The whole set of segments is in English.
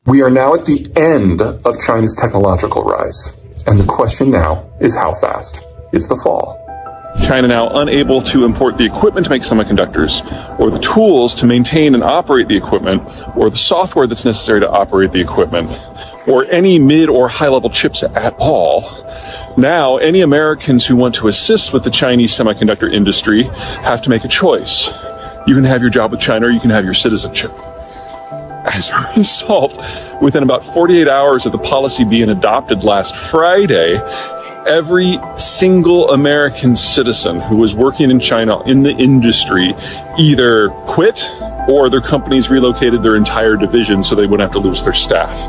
We are now at the end of China's technological rise. And the question now is how fast is the fall? China now unable to import the equipment to make semiconductors, or the tools to maintain and operate the equipment, or the software that's necessary to operate the equipment, or any mid or high-level chips at all. Now, any Americans who want to assist with the Chinese semiconductor industry have to make a choice. You can have your job with China, or you can have your citizenship. As a result, within about 48 hours of the policy being adopted last Friday, every single American citizen who was working in China in the industry either quit or their companies relocated their entire division so they wouldn't have to lose their staff.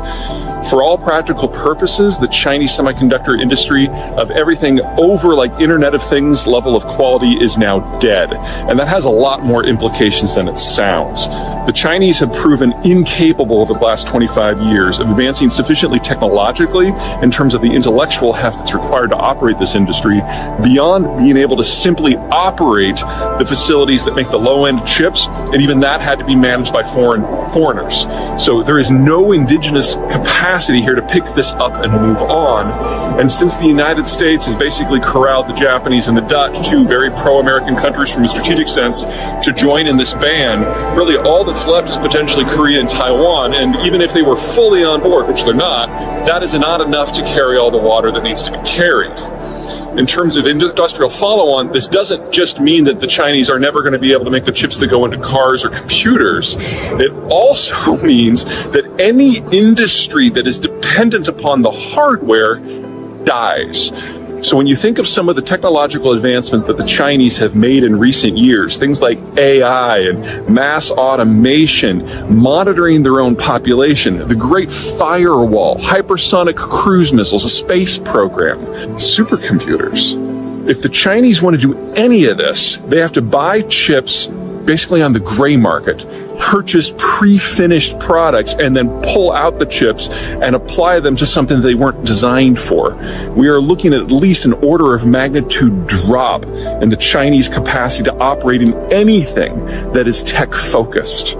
For all practical purposes, the Chinese semiconductor industry of everything over like Internet of Things level of quality is now dead. And that has a lot more implications than it sounds. The Chinese have proven incapable over the last 25 years of advancing sufficiently technologically in terms of the intellectual heft that's required to operate this industry beyond being able to simply operate the facilities that make the low-end chips, and even that had to be managed by foreigners. So there is no indigenous capacity here to pick this up and move on. And since the United States has basically corralled the Japanese and the Dutch, two very pro-American countries from a strategic sense, to join in this ban, really all that's left is potentially Korea and Taiwan. And even if they were fully on board, which they're not, that is not enough to carry all the water that needs to be carried. In terms of industrial follow-on, this doesn't just mean that the Chinese are never going to be able to make the chips that go into cars or computers. It also means that any industry that is dependent upon the hardware dies. So when you think of some of the technological advancement that the Chinese have made in recent years, things like AI and mass automation, monitoring their own population, the Great Firewall, hypersonic cruise missiles, a space program, supercomputers. If the Chinese want to do any of this, they have to buy chips basically on the gray market, purchase pre-finished products, and then pull out the chips and apply them to something they weren't designed for. We are looking at least an order of magnitude drop in the Chinese capacity to operate in anything that is tech-focused.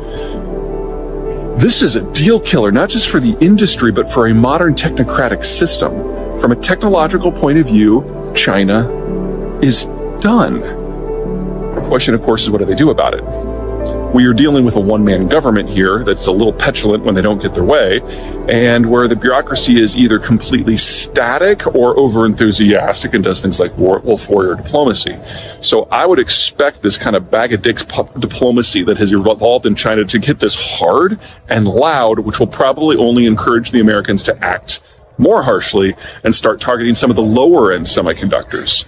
This is a deal killer, not just for the industry, but for a modern technocratic system. From a technological point of view, China is done. The question, of course, is what do they do about it? We are dealing with a one-man government here that's a little petulant when they don't get their way, and where the bureaucracy is either completely static or over-enthusiastic and does things like wolf warrior diplomacy. So I would expect this kind of bag of dicks diplomacy that has evolved in China to get this hard and loud, which will probably only encourage the Americans to act more harshly and start targeting some of the lower-end semiconductors.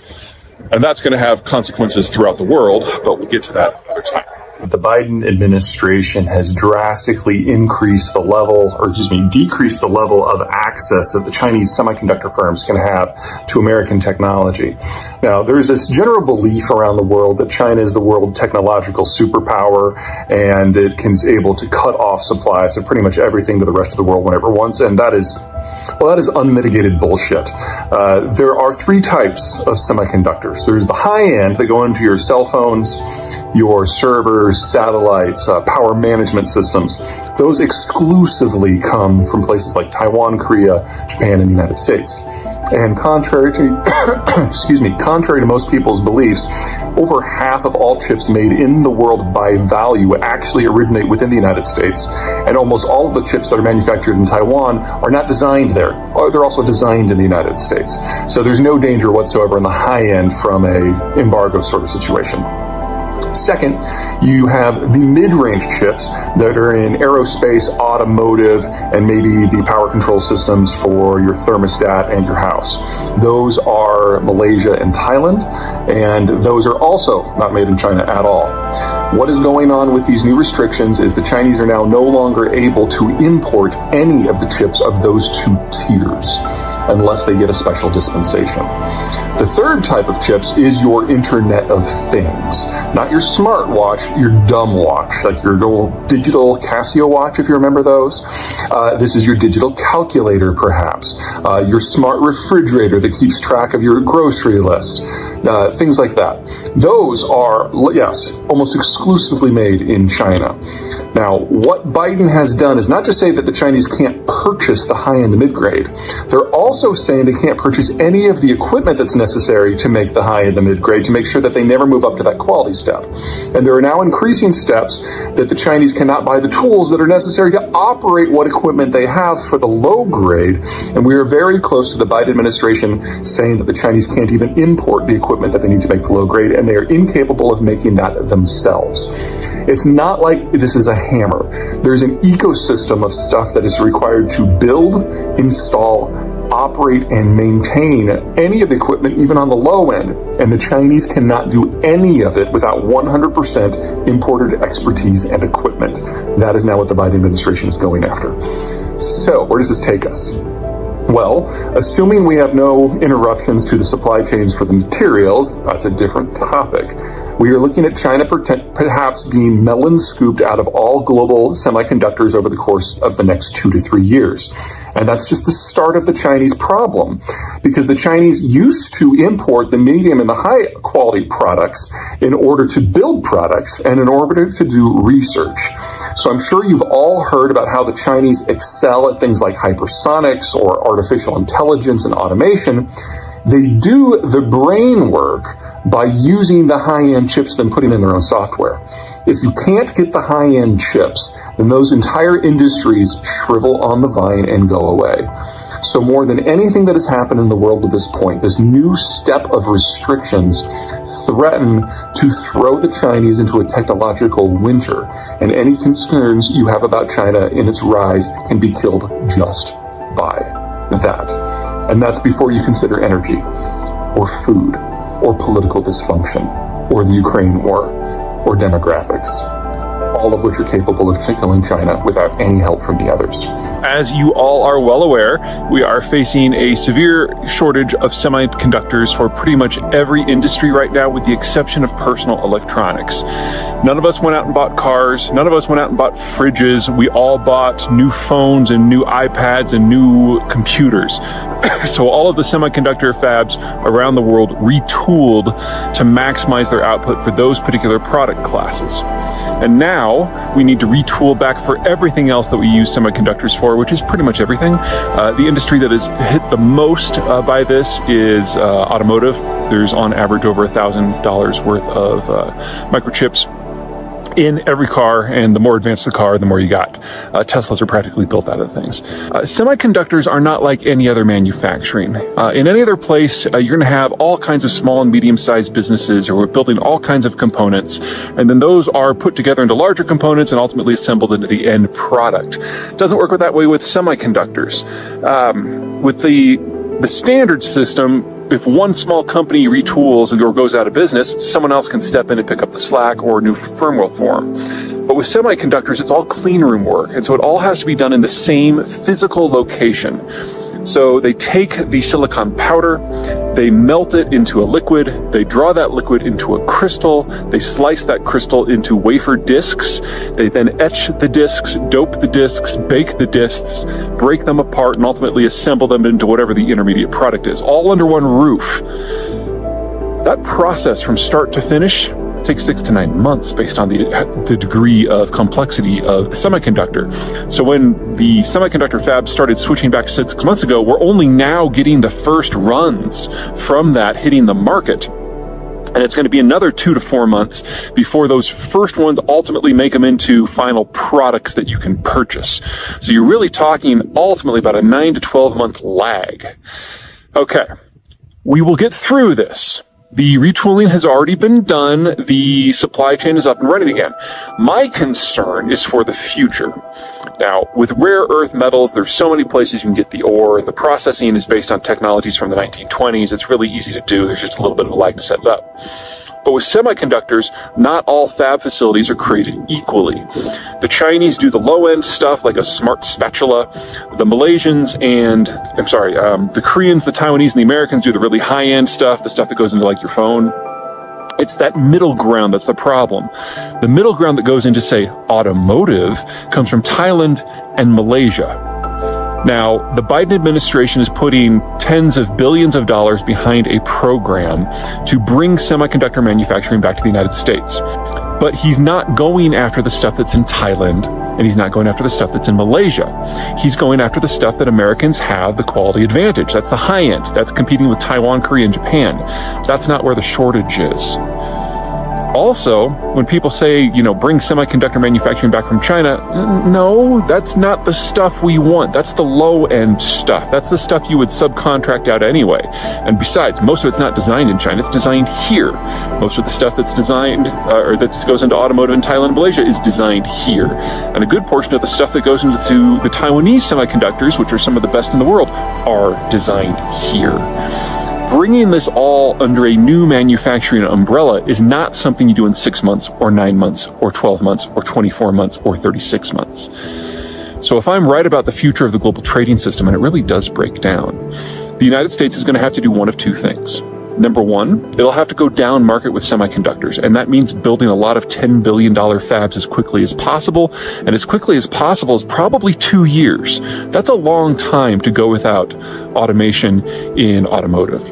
And that's going to have consequences throughout the world, but we'll get to that another time. The Biden administration has drastically decreased the level of access that the Chinese semiconductor firms can have to American technology. Now, there's this general belief around the world that China is the world technological superpower, and it is able to cut off supplies of pretty much everything to the rest of the world whenever it wants, and that is unmitigated bullshit. There are three types of semiconductors. There's the high end that go into your cell phones, your servers, satellites, power management systems. Those exclusively come from places like Taiwan, Korea, Japan, and the United States. And contrary to contrary to most people's beliefs, over half of all chips made in the world by value actually originate within the United States. And almost all of the chips that are manufactured in Taiwan are not designed there. They're also designed in the United States. So there's no danger whatsoever in the high end from a embargo sort of situation. Second, you have the mid-range chips that are in aerospace, automotive, and maybe the power control systems for your thermostat and your house. Those are Malaysia and Thailand, and those are also not made in China at all. What is going on with these new restrictions is the Chinese are now no longer able to import any of the chips of those two tiers unless they get a special dispensation. The third type of chips is your Internet of Things. Not your smartwatch, your dumb watch, like your little digital Casio watch, if you remember those. This is your digital calculator, perhaps. Your smart refrigerator that keeps track of your grocery list. Things like that. Those are, yes, almost exclusively made in China. Now, what Biden has done is not just say that the Chinese can't purchase the high and the mid-grade. They're also saying they can't purchase any of the equipment that's necessary to make the high and the mid-grade to make sure that they never move up to that quality step. And there are now increasing steps that the Chinese cannot buy the tools that are necessary to operate what equipment they have for the low grade. And we are very close to the Biden administration saying that the Chinese can't even import the equipment that they need to make the low grade, and they are incapable of making that themselves. It's not like this is a hammer. There's an ecosystem of stuff that is required to build, install, operate, and maintain any of the equipment, even on the low end. And the Chinese cannot do any of it without 100% imported expertise and equipment. That is now what the Biden administration is going after. So where does this take us? Well, assuming we have no interruptions to the supply chains for the materials, that's a different topic. We are looking at China perhaps being melon scooped out of all global semiconductors over the course of the next 2 to 3 years. And that's just the start of the Chinese problem, because the Chinese used to import the medium and the high quality products in order to build products and in order to do research. So I'm sure you've all heard about how the Chinese excel at things like hypersonics or artificial intelligence and automation. They do the brain work by using the high-end chips, then putting in their own software. If you can't get the high-end chips, then those entire industries shrivel on the vine and go away. So more than anything that has happened in the world at this point, this new step of restrictions threaten to throw the Chinese into a technological winter, and any concerns you have about China in its rise can be killed just by that. And that's before you consider energy, or food, or political dysfunction, or the Ukraine war, or demographics, all of which are capable of killing China without any help from the others. As you all are well aware, we are facing a severe shortage of semiconductors for pretty much every industry right now, with the exception of personal electronics. None of us went out and bought cars. None of us went out and bought fridges. We all bought new phones and new iPads and new computers. So all of the semiconductor fabs around the world retooled to maximize their output for those particular product classes. And now we need to retool back for everything else that we use semiconductors for, which is pretty much everything. The industry that is hit the most by this is automotive. There's on average over $1,000 worth of microchips in every car, and the more advanced the car, the more you got. Teslas are practically built out of things. Semiconductors are not like any other manufacturing. In any other place, you're going to have all kinds of small and medium-sized businesses who are building all kinds of components, and then those are put together into larger components and ultimately assembled into the end product. It doesn't work that way with semiconductors. With the standard system, if one small company retools or goes out of business, someone else can step in and pick up the slack, or a new firm will form. But with semiconductors, it's all clean room work, and so it all has to be done in the same physical location. So they take the silicon powder, they melt it into a liquid, they draw that liquid into a crystal, they slice that crystal into wafer discs, they then etch the discs, dope the discs, bake the discs, break them apart, and ultimately assemble them into whatever the intermediate product is, all under one roof. That process from start to finish takes 6 to 9 months based on the degree of complexity of the semiconductor. So when the semiconductor fabs started switching back 6 months ago, we're only now getting the first runs from that hitting the market. And it's going to be another 2 to 4 months before those first ones ultimately make them into final products that you can purchase. So you're really talking ultimately about a 9 to 12 month lag. Okay, we will get through this. The retooling has already been done. The supply chain is up and running again. My concern is for the future. Now, with rare earth metals, there's so many places you can get the ore, and the processing is based on technologies from the 1920s. It's really easy to do. There's just a little bit of a lag to set it up. But with semiconductors, not all fab facilities are created equally. The Chinese do the low-end stuff like a smart spatula. The Malaysians and, the Koreans, the Taiwanese, and the Americans do the really high-end stuff, the stuff that goes into like your phone. It's that middle ground that's the problem. The middle ground that goes into, say, automotive comes from Thailand and Malaysia. Now, the Biden administration is putting tens of billions of dollars behind a program to bring semiconductor manufacturing back to the United States. But he's not going after the stuff that's in Thailand, and he's not going after the stuff that's in Malaysia. He's going after the stuff that Americans have the quality advantage. That's the high end. That's competing with Taiwan, Korea, and Japan. That's not where the shortage is. Also, when people say, bring semiconductor manufacturing back from China, no, that's not the stuff we want. That's the low-end stuff. That's the stuff you would subcontract out anyway. And besides, most of it's not designed in China. It's designed here. Most of the stuff that's designed, or that goes into automotive in Thailand and Malaysia is designed here. And a good portion of the stuff that goes into the Taiwanese semiconductors, which are some of the best in the world, are designed here. Bringing this all under a new manufacturing umbrella is not something you do in 6 months or 9 months or 12 months or 24 months or 36 months. So if I'm right about the future of the global trading system, and it really does break down, the United States is going to have to do one of two things. Number one, it'll have to go down market with semiconductors, and that means building a lot of $10 billion fabs as quickly as possible, and as quickly as possible is probably 2 years. That's a long time to go without automation in automotive.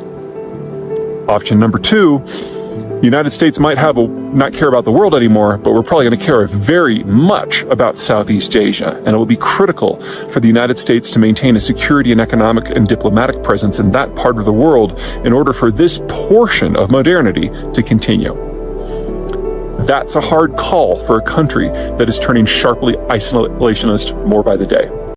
Option number two, the United States might not care about the world anymore, but we're probably going to care very much about Southeast Asia, and it will be critical for the United States to maintain a security and economic and diplomatic presence in that part of the world in order for this portion of modernity to continue. That's a hard call for a country that is turning sharply isolationist more by the day.